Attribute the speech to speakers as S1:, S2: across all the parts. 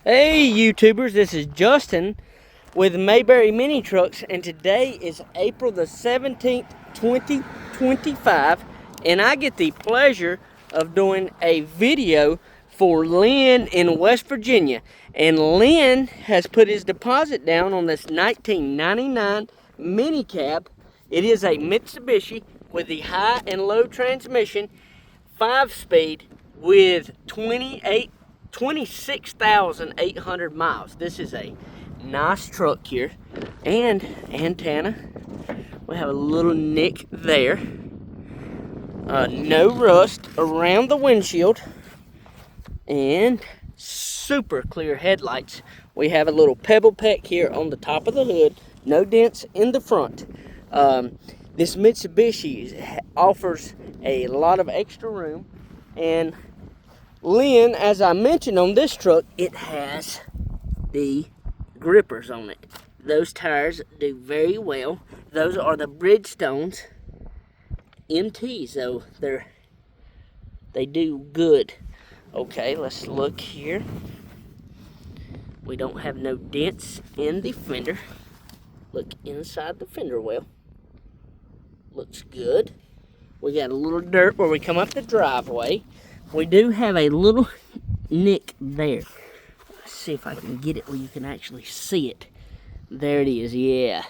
S1: Hey YouTubers, this is Justin with Mayberry Mini Trucks, and today is April the 17th, 2025, and I get the pleasure of doing a video for Lynn in West Virginia. And Lynn has put his deposit down on this 1999 mini cab. It is a Mitsubishi with the high and low transmission, 5-speed with 26,800 miles. This is a nice truck here. And antenna, we have a little nick there. No rust around the windshield. And super clear headlights. We have a little pebble peck here on the top of the hood. No dents in the front. This Mitsubishi offers a lot of extra room. And Lynn, as I mentioned on this truck, it has the grippers on it. Those tires do very well. Those are the Bridgestones MT, so they do good. Okay, let's look here. We don't have no dents in the fender. Look inside the fender well. Looks good. We got a little dirt where we come up the driveway. We do have a little nick there. Let's see if I can get it where you can actually see it. There it is, yeah.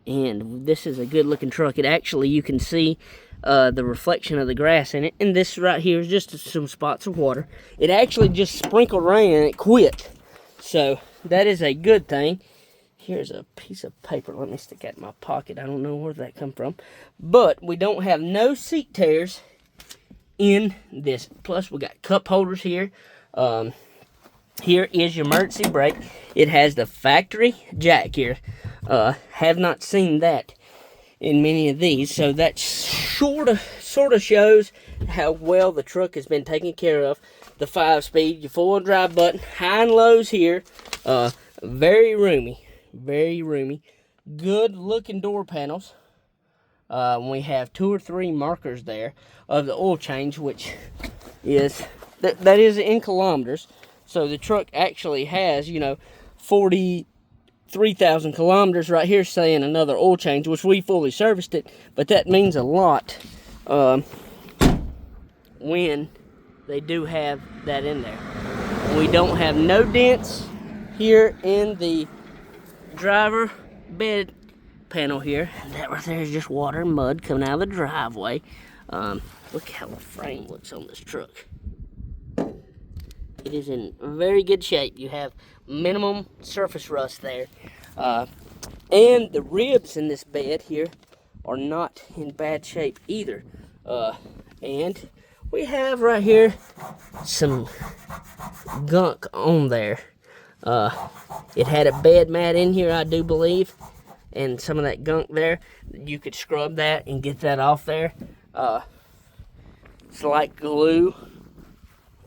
S1: And this is a good looking truck. It actually, you can see the reflection of the grass in it. And this right here is just some spots of water. It actually just sprinkled rain and it quit. So that is a good thing. Here's a piece of paper. Let me stick that in my pocket. I don't know where that come from. But we don't have no seat tears in this. Plus we got cup holders here. Here is your emergency brake. It has the factory jack here. Have not seen that in many of these. So that sort of shows how well the truck has been taken care of. The 5-speed, your 4-wheel drive button, high and lows here. Very roomy. Very roomy. Good looking door panels. We have 2 or 3 markers there of the oil change, which is that is in kilometers. So the truck actually has, 43,000 kilometers right here saying another oil change, which we fully serviced it. But that means a lot when they do have that in there. We don't have no dents here in the driver bed panel here. That right there is just water and mud coming out of the driveway. Look how the frame looks on this truck. It is in very good shape. You have minimum surface rust there. And the ribs in this bed here are not in bad shape either. And we have right here some gunk on there. It had a bed mat in here, I do believe, and some of that gunk there. You could scrub that and get that off there. It's like glue.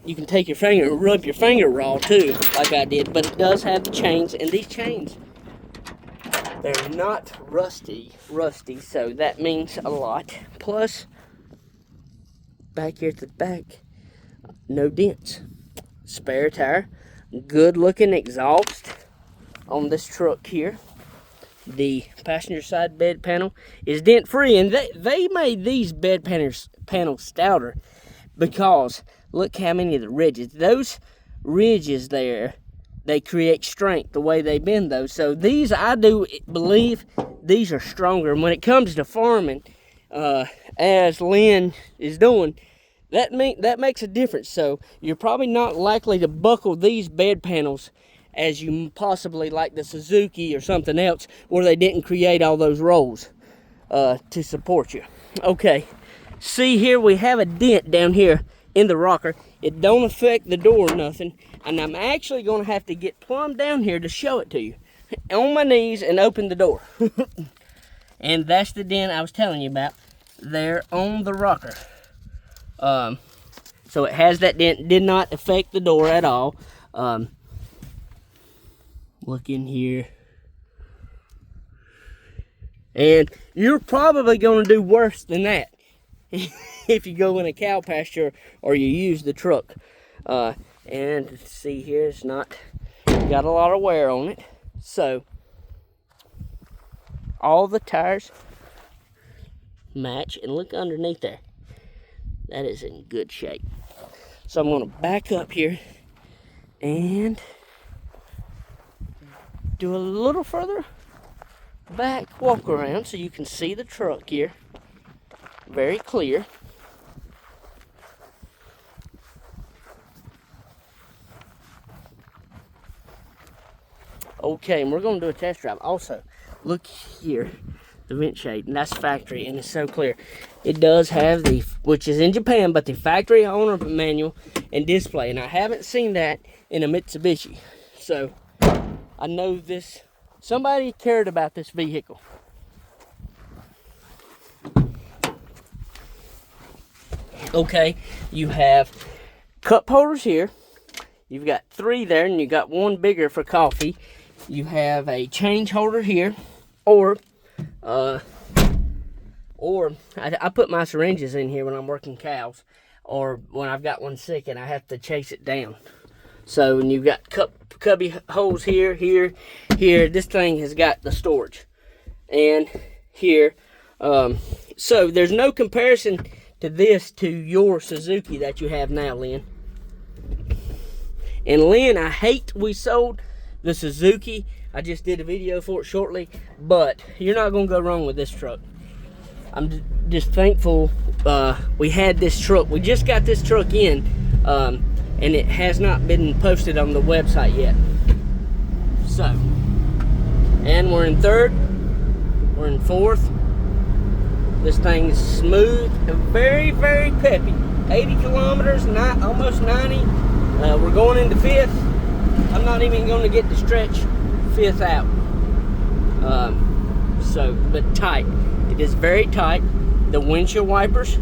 S1: You can take your finger and rub your finger raw too, like I did, but it does have the chains, and these chains, they're not rusty, so that means a lot. Plus, back here at the back, no dents. Spare tire. Good looking exhaust on this truck here. The passenger side bed panel is dent free, and they made these bed panels stouter because look how many of the ridges. Those ridges there, they create strength the way they bend those. So these, I do believe these are stronger. And when it comes to farming, as Lynn is doing, that makes a difference. So you're probably not likely to buckle these bed panels as you possibly like the Suzuki or something else where they didn't create all those rolls to support you. Okay, see here we have a dent down here in the rocker. It don't affect the door or nothing, and I'm actually going to have to get plumb down here to show it to you. On my knees and open the door. And that's the dent I was telling you about there on the rocker. So it has that dent, did not affect the door at all. Look in here. And you're probably going to do worse than that if you go in a cow pasture or you use the truck. And see here, it's not got a lot of wear on it. So all the tires match, and look underneath there. That is in good shape. So I'm going to back up here and do a little further back walk around so you can see the truck here very clear. Okay, and we're going to do a test drive. Also, look here, the vent shade, and that's factory, and it's so clear. It does have the, which is in Japan, but the factory owner manual and display, and I haven't seen that in a Mitsubishi. So I know this, somebody cared about this vehicle. Okay, you have cup holders here. You've got 3 there, and you got 1 bigger for coffee. You have a change holder here, or I put my syringes in here when I'm working cows, or when I've got one sick and I have to chase it down. So, and you've got cubby holes here, here, here. This thing has got the storage, and here. So there's no comparison to this to your Suzuki that you have now, Lynn. And Lynn, I hate we sold the Suzuki. I just did a video for it shortly, but you're not gonna go wrong with this truck. I'm just thankful we had this truck. We just got this truck in, and it has not been posted on the website yet. So, and we're in 3rd, we're in 4th. This thing is smooth and very, very peppy. 80 kilometers, almost 90. We're going into 5th. I'm not even going to get to stretch 5th out. But tight. It is very tight. The windshield wipers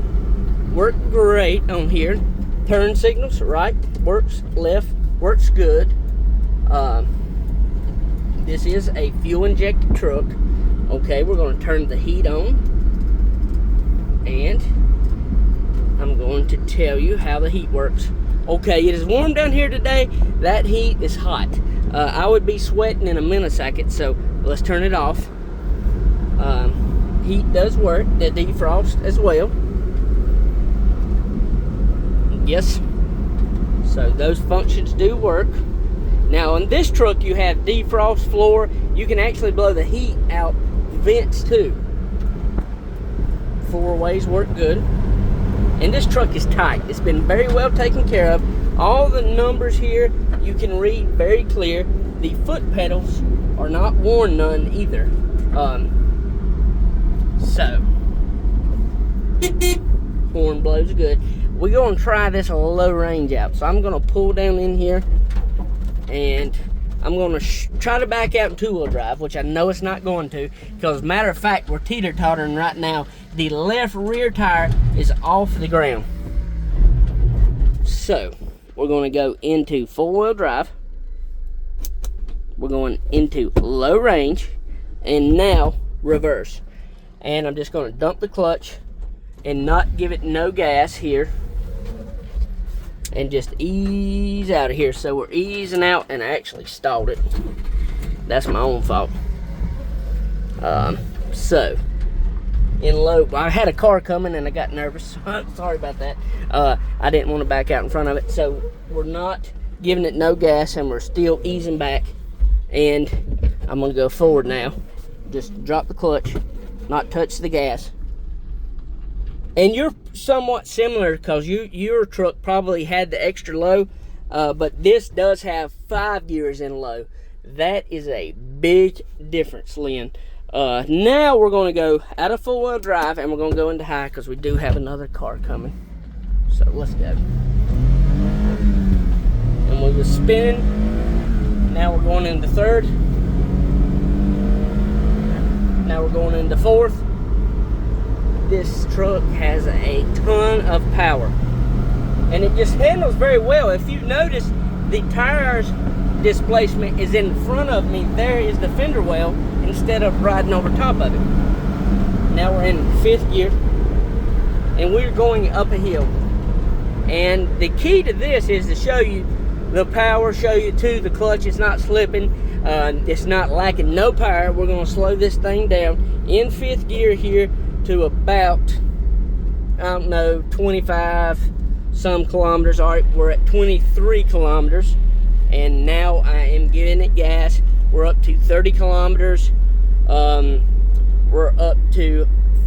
S1: work great on here. Turn signals, right works, left works good. This is a fuel injected truck. Okay, we're going to turn the heat on, and I'm going to tell you how the heat works. Okay, it is warm down here today. That heat is hot. I would be sweating in a millisecond, so let's turn it off. Heat does work, the defrost as well. Yes, so those functions do work. Now on this truck you have defrost floor. You can actually blow the heat out vents too. 4 ways work good. And this truck is tight. It's been very well taken care of. All the numbers here you can read very clear. The foot pedals are not worn none either. So horn blows good. We're gonna try this low range out. So I'm gonna pull down in here, and I'm gonna try to back out in 2-wheel drive, which I know it's not going to, because matter of fact, we're teeter-tottering right now. The left rear tire is off the ground. So we're gonna go into 4-wheel drive. We're going into low range, and now reverse. And I'm just gonna dump the clutch and not give it no gas here, and just ease out of here. So we're easing out, and I actually stalled it. That's my own fault. So in low, I had a car coming and I got nervous. Sorry about that. I didn't want to back out in front of it. So we're not giving it no gas, and we're still easing back. And I'm gonna go forward now. Just drop the clutch, not touch the gas. And you're somewhat similar, because your truck probably had the extra low, but this does have 5 gears in low. That is a big difference, Lynn. Now we're going to go out of 4-wheel drive, and we're going to go into high, because we do have another car coming. So let's go. And we were spinning. Now we're going into 3rd. Now we're going into 4th. This truck has a ton of power, and it just handles very well. If you notice, the tires displacement is in front of me. There is the fender well, instead of riding over top of it. Now we're in 5th gear, and we're going up a hill. And the key to this is to show you the power, show you too, the clutch is not slipping. It's not lacking no power. We're gonna slow this thing down in 5th gear here to about, I don't know, 25 some kilometers. All right, we're at 23 kilometers, and now I am giving it gas. We're up to 30 kilometers. We're up to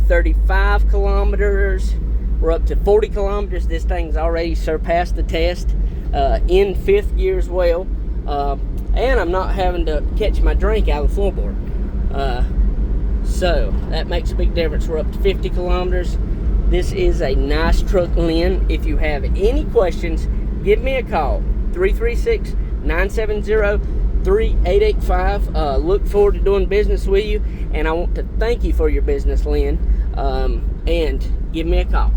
S1: 35 kilometers. We're up to 40 kilometers. This thing's already surpassed the test in 5th gear as well. And I'm not having to catch my drink out of the floorboard. So that makes a big difference. We're up to 50 kilometers. This is a nice truck, Lynn. If you have any questions, give me a call. 336-970-3885. Look forward to doing business with you, and I want to thank you for your business, Lynn. And give me a call.